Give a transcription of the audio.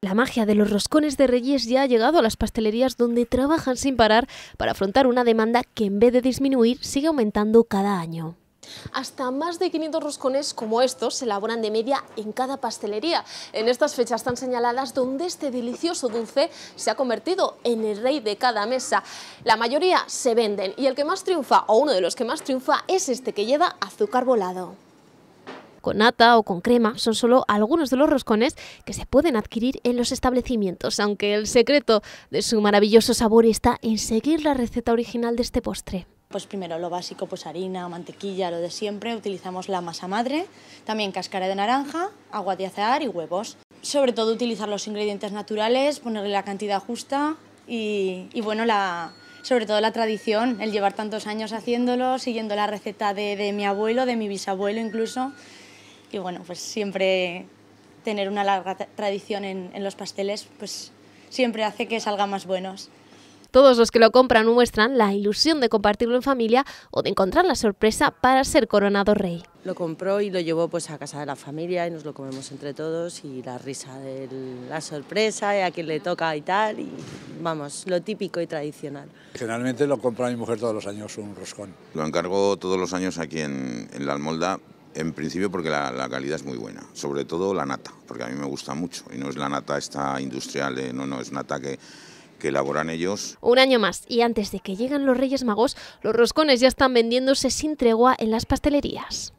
La magia de los roscones de Reyes ya ha llegado a las pastelerías, donde trabajan sin parar para afrontar una demanda que, en vez de disminuir, sigue aumentando cada año. Hasta más de 500 roscones como estos se elaboran de media en cada pastelería, en estas fechas tan señaladas, donde este delicioso dulce se ha convertido en el rey de cada mesa. La mayoría se venden y el que más triunfa, o uno de los que más triunfa, es este que lleva azúcar volado. Con nata o con crema son solo algunos de los roscones que se pueden adquirir en los establecimientos, aunque el secreto de su maravilloso sabor está en seguir la receta original de este postre. Pues primero lo básico, pues harina, mantequilla, lo de siempre. Utilizamos la masa madre, también cáscara de naranja, agua de azahar y huevos. Sobre todo utilizar los ingredientes naturales, ponerle la cantidad justa y bueno, sobre todo la tradición, el llevar tantos años haciéndolo, siguiendo la receta de mi abuelo, de mi bisabuelo incluso. Y bueno, pues siempre tener una larga tradición en los pasteles, pues siempre hace que salgan más buenos. Todos los que lo compran muestran la ilusión de compartirlo en familia o de encontrar la sorpresa para ser coronado rey. Lo compró y lo llevó pues a casa de la familia y nos lo comemos entre todos, y la risa de la sorpresa y a quien le toca y tal, y vamos, lo típico y tradicional. Generalmente lo compra mi mujer todos los años, un roscón. Lo encargo todos los años aquí en La Almolda, en principio porque la calidad es muy buena, sobre todo la nata, porque a mí me gusta mucho y no es la nata esta industrial, no, es nata que elaboran ellos. Un año más, y antes de que lleguen los Reyes Magos, los roscones ya están vendiéndose sin tregua en las pastelerías.